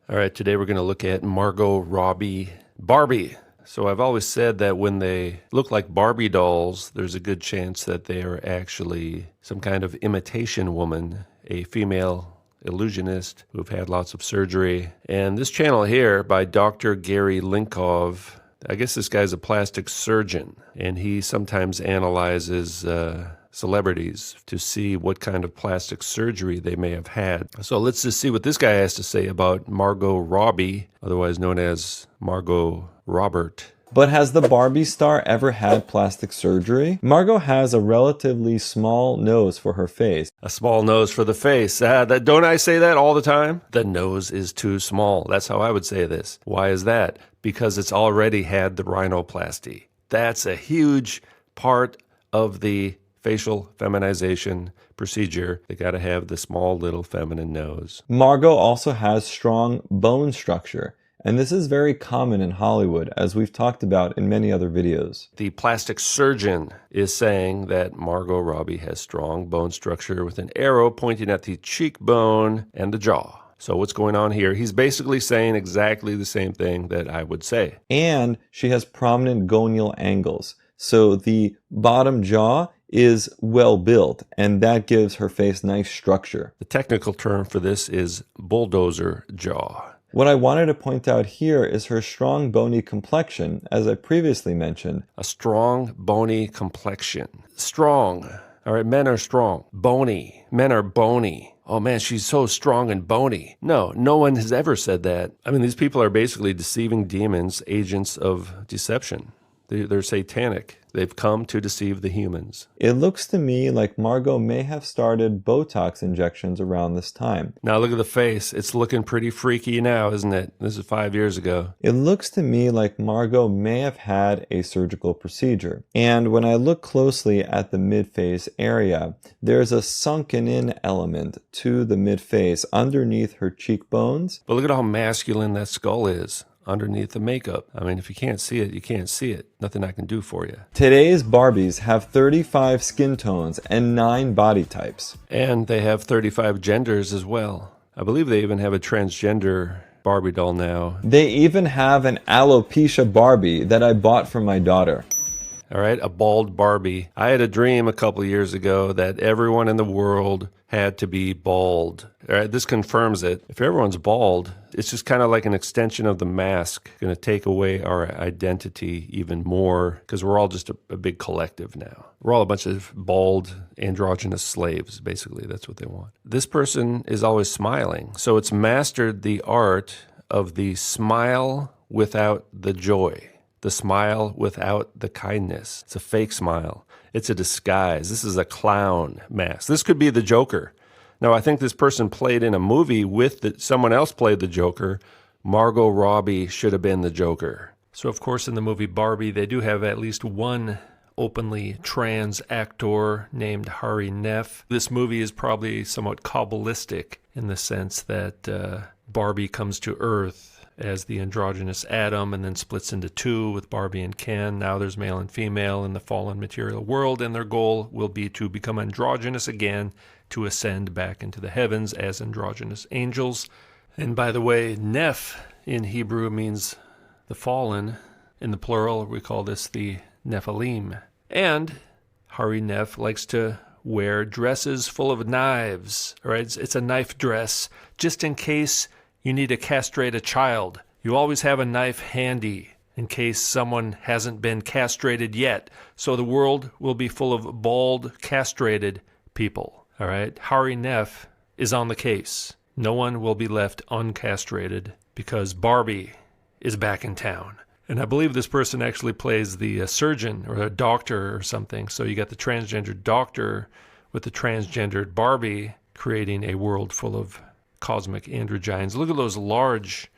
All right, today we're going to look at Margot Robbie, Barbie. So I've always said that when they look like Barbie dolls, there's a good chance that they are actually some kind of imitation woman, a female illusionist who've had lots of surgery. And this channel here by Dr. Gary Linkov, I guess this guy's a plastic surgeon, and he sometimes analyzes celebrities to see what kind of plastic surgery they may have had. So let's just see what this guy has to say about Margot Robbie, otherwise known as Margot Robert. But has the Barbie star ever had plastic surgery? Margot has a relatively small nose for her face. A small nose for the face. Don't I say that all the time? The nose is too small. That's how I would say this. Why is that? Because it's already had the rhinoplasty. That's a huge part of the facial feminization procedure. They got to have the small little feminine nose. Margot also has strong bone structure, and this is very common in Hollywood, as we've talked about in many other videos. The plastic surgeon is saying that Margot Robbie has strong bone structure with an arrow pointing at the cheekbone and the jaw. So what's going on here? He's basically saying exactly the same thing that I would say. And she has prominent gonial angles. So the bottom jaw is well built, and that gives her face nice structure. The technical term for this is bulldozer jaw. What I wanted to point out here is her strong bony complexion, as I previously mentioned. A strong bony complexion. Strong. All right, men are strong. Bony. Men are bony. Oh man, she's so strong and bony. No one has ever said that. I mean, these people are basically deceiving demons, agents of deception. They're satanic. They've come to deceive the humans. It looks to me like Margot may have started Botox injections around this time. Now look at the face. It's looking pretty freaky now, isn't it? This is 5 years ago. It looks to me like Margot may have had a surgical procedure. And when I look closely at the mid-face area, there's a sunken in element to the mid-face underneath her cheekbones. But look at how masculine that skull is underneath the makeup. I mean, if you can't see it, you can't see it. Nothing I can do for you. Today's Barbies have 35 skin tones and 9 body types. And they have 35 genders as well. I believe they even have a transgender Barbie doll now. They even have an alopecia Barbie that I bought for my daughter. All right, a bald Barbie. I had a dream a couple of years ago that everyone in the world had to be bald. All right, this confirms it. If everyone's bald, it's just kind of like an extension of the mask, going to take away our identity even more because we're all just a big collective now. We're all a bunch of bald, androgynous slaves, basically. That's what they want. This person is always smiling, so it's mastered the art of the smile without the joy. The smile without the kindness. It's a fake smile. It's a disguise. This is a clown mask. This could be the Joker. Now, I think this person played in a movie with someone else played the Joker. Margot Robbie should have been the Joker. So, of course, in the movie Barbie, they do have at least one openly trans actor named Hari Nef. This movie is probably somewhat Kabbalistic in the sense that Barbie comes to Earth as the androgynous Adam and then splits into two with Barbie and Ken. Now there's male and female in the fallen material world, and their goal will be to become androgynous again to ascend back into the heavens as androgynous angels. And by the way, Neph in Hebrew means the fallen. In the plural, we call this the Nephilim. And Hari Nef likes to wear dresses full of knives. All right, it's a knife dress just in case you need to castrate a child. You always have a knife handy in case someone hasn't been castrated yet. So the world will be full of bald, castrated people. All right? Hari Nef is on the case. No one will be left uncastrated because Barbie is back in town. And I believe this person actually plays the surgeon or a doctor or something. So you got the transgendered doctor with the transgendered Barbie creating a world full of cosmic androgynes. Look at those large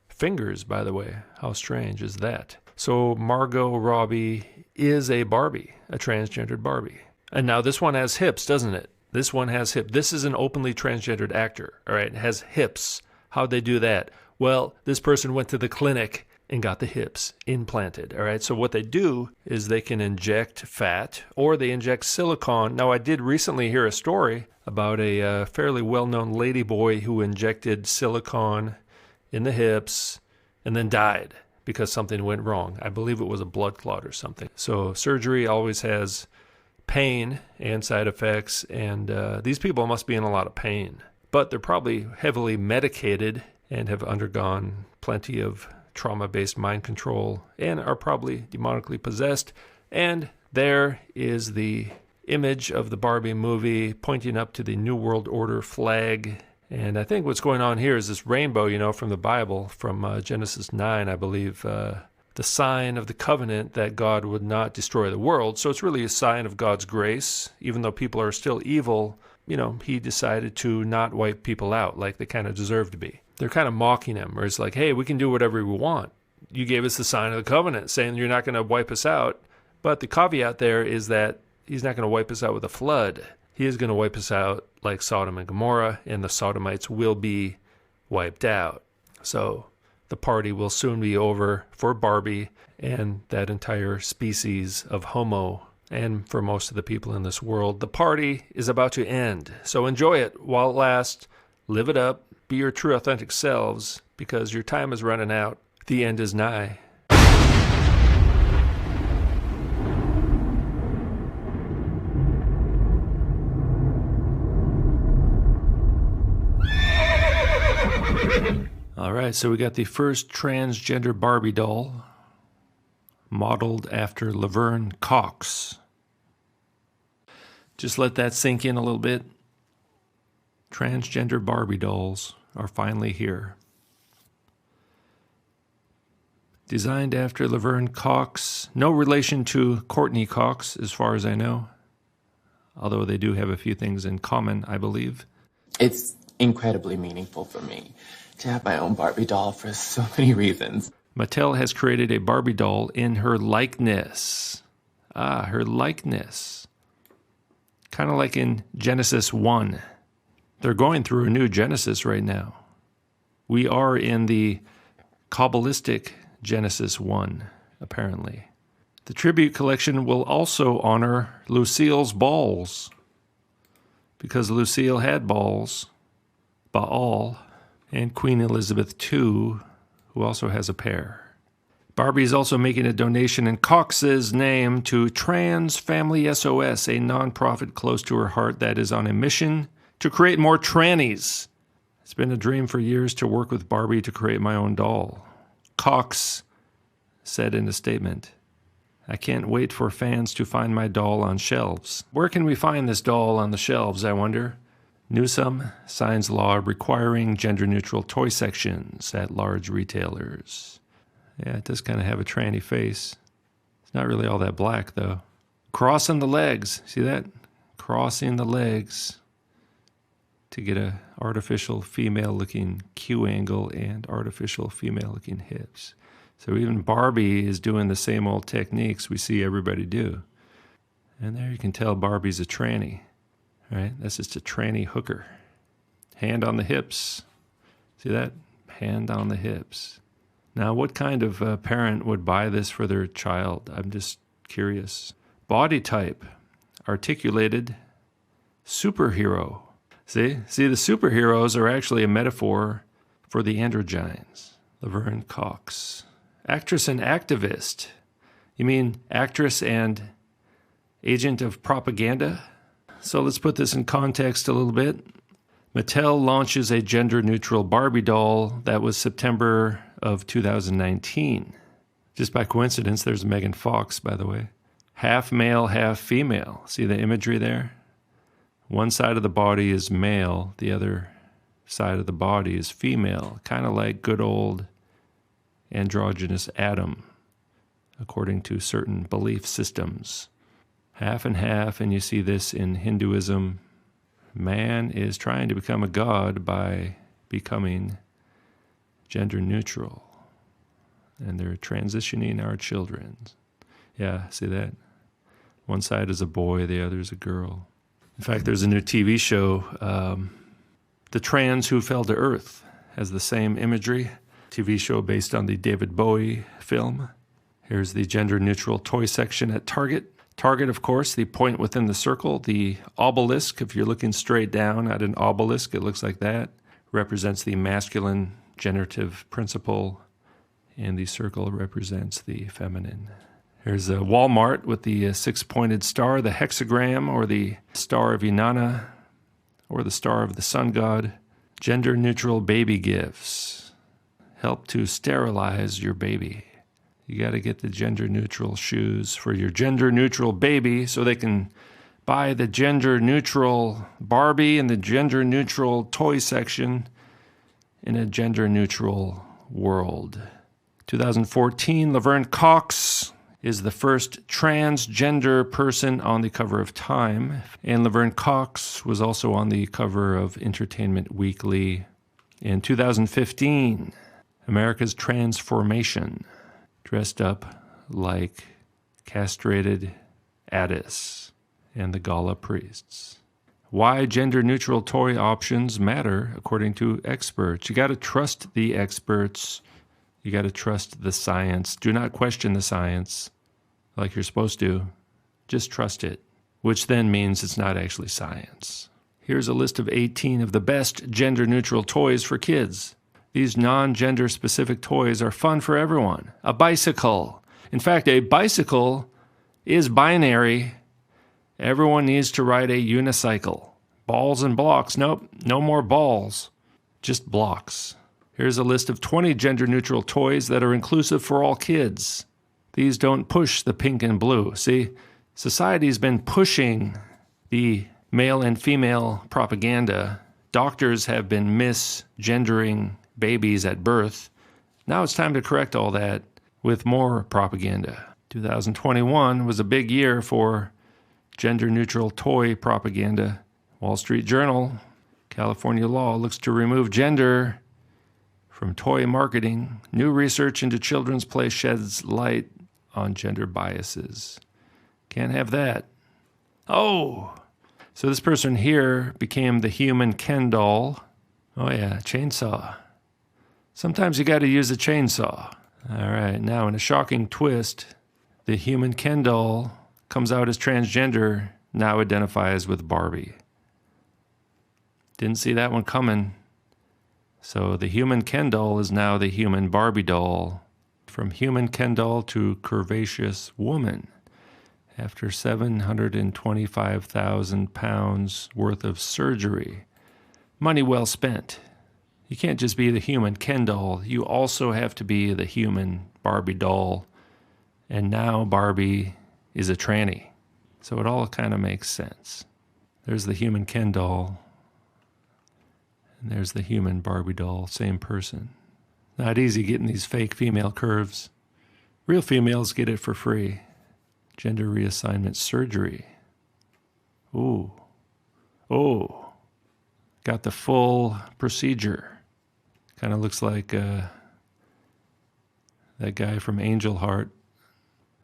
fingers, by the way. How strange is that? So Margot Robbie is a Barbie, a transgendered Barbie. And now this one has hips, doesn't it? This one has hips. This is an openly transgendered actor, all right? It has hips. How'd they do that? Well, this person went to the clinic and got the hips implanted, all right? So what they do is they can inject fat or they inject silicone. Now, I did recently hear a story about a fairly well-known ladyboy who injected silicone in the hips and then died because something went wrong. I believe it was a blood clot or something. So surgery always has pain and side effects, and these people must be in a lot of pain. But they're probably heavily medicated and have undergone plenty of trauma-based mind control and are probably demonically possessed. And there is the image of the Barbie movie pointing up to the New World Order flag. And I think what's going on here is this rainbow, from the Bible, from Genesis 9, I believe, the sign of the covenant that God would not destroy the world. So it's really a sign of God's grace. Even though people are still evil, he decided to not wipe people out like they kind of deserve to be. They're kind of mocking him, where it's like, hey, we can do whatever we want. You gave us the sign of the covenant saying you're not going to wipe us out. But the caveat there is that he's not going to wipe us out with a flood. He is going to wipe us out like Sodom and Gomorrah, and the Sodomites will be wiped out. So the party will soon be over for Barbie and that entire species of homo, and for most of the people in this world. The party is about to end. So enjoy it while it lasts. Live it up. Be your true, authentic selves, because your time is running out. The end is nigh. All right, so we got the first transgender Barbie doll, modeled after Laverne Cox. Just let that sink in a little bit. Transgender Barbie dolls are finally here. Designed after Laverne Cox. No relation to Courtney Cox, as far as I know. Although they do have a few things in common, I believe. It's incredibly meaningful for me to have my own Barbie doll for so many reasons. Mattel has created a Barbie doll in her likeness. Her likeness. Kind of like in Genesis 1. They're going through a new Genesis right now. We are in the Kabbalistic Genesis 1, apparently. The tribute collection will also honor Lucille's balls, because Lucille had balls, Baal, and Queen Elizabeth II, who also has a pair. Barbie is also making a donation in Cox's name to Trans Family SOS, a nonprofit close to her heart that is on a mission to create more trannies. It's been a dream for years to work with Barbie to create my own doll. Cox said in a statement, I can't wait for fans to find my doll on shelves. Where can we find this doll on the shelves, I wonder? Newsom signs law requiring gender-neutral toy sections at large retailers. Yeah, it does kind of have a tranny face. It's not really all that black, though. Crossing the legs. See that? Crossing the legs to get a artificial female-looking Q angle and artificial female-looking hips. So even Barbie is doing the same old techniques we see everybody do. And there you can tell Barbie's a tranny. Right? That's just a tranny hooker. Hand on the hips. See that? Hand on the hips. Now, what kind of parent would buy this for their child? I'm just curious. Body type. Articulated superhero. See, the superheroes are actually a metaphor for the androgynes. Laverne Cox. Actress and activist. You mean actress and agent of propaganda? So let's put this in context a little bit. Mattel launches a gender-neutral Barbie doll. That was September of 2019. Just by coincidence, there's Megan Fox, by the way. Half male, half female. See the imagery there? One side of the body is male, the other side of the body is female, kind of like good old androgynous Adam, according to certain belief systems. Half and half, and you see this in Hinduism. Man is trying to become a god by becoming gender neutral. And they're transitioning our children. Yeah, see that? One side is a boy, the other is a girl. In fact, there's a new TV show, The Trans Who Fell to Earth, has the same imagery. TV show based on the David Bowie film. Here's the gender-neutral toy section at Target. Target, of course, the point within the circle, the obelisk. If you're looking straight down at an obelisk, it looks like that. Represents the masculine generative principle, and the circle represents the feminine. There's a Walmart with the six-pointed star, the hexagram, or the star of Inanna, or the star of the sun god. Gender-neutral baby gifts help to sterilize your baby. You got to get the gender-neutral shoes for your gender-neutral baby so they can buy the gender-neutral Barbie in the gender-neutral toy section in a gender-neutral world. 2014, Laverne Cox is the first transgender person on the cover of Time. And Laverne Cox was also on the cover of Entertainment Weekly. In 2015, America's Transformation dressed up like castrated Addis and the Gala priests. Why gender-neutral toy options matter, according to experts. You got to trust the experts. You got to trust the science. Do not question the science like you're supposed to. Just trust it, which then means it's not actually science. Here's a list of 18 of the best gender-neutral toys for kids. These non-gender specific toys are fun for everyone. A bicycle. In fact, a bicycle is binary. Everyone needs to ride a unicycle. Balls and blocks. Nope, no more balls, just blocks. Here's a list of 20 gender-neutral toys that are inclusive for all kids. These don't push the pink and blue. See, society's been pushing the male and female propaganda. Doctors have been misgendering babies at birth. Now it's time to correct all that with more propaganda. 2021 was a big year for gender-neutral toy propaganda. Wall Street Journal, California law looks to remove gender from toy marketing. New research into children's play sheds light on gender biases. Can't have that. Oh, so this person here became the human Ken doll. Oh yeah, chainsaw. Sometimes you got to use a chainsaw. All right, now in a shocking twist, the human Ken doll comes out as transgender, now identifies with Barbie. Didn't see that one coming. So the human Ken doll is now the human Barbie doll. From human Ken doll to curvaceous woman. After 725,000 pounds worth of surgery. Money well spent. You can't just be the human Ken doll. You also have to be the human Barbie doll. And now Barbie is a tranny. So it all kind of makes sense. There's the human Ken doll. And there's the human Barbie doll, same person. Not easy getting these fake female curves. Real females get it for free. Gender reassignment surgery. Ooh. Oh. Got the full procedure. Kind of looks like that guy from Angel Heart.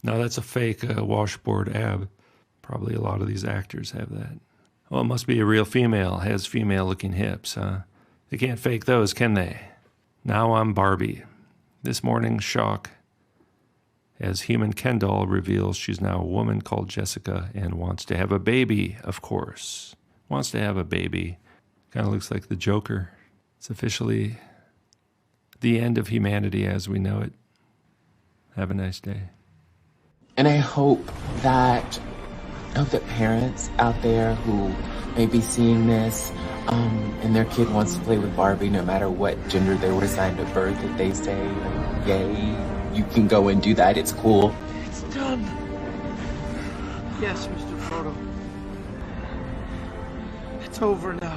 No, that's a fake washboard ab. Probably a lot of these actors have that. Well, it must be a real female. Has female-looking hips, huh? They can't fake those, can they? Now I'm Barbie. This morning's shock as human Ken doll reveals she's now a woman called Jessica and wants to have a baby, of course. Wants to have a baby. Kind of looks like the Joker. It's officially the end of humanity as we know it. Have a nice day. And I hope that parents out there who may be seeing this and their kid wants to play with Barbie no matter what gender they were assigned at birth, that they say, yay, you can go and do that, it's cool. It's done. Yes, Mr. Frodo. It's over now.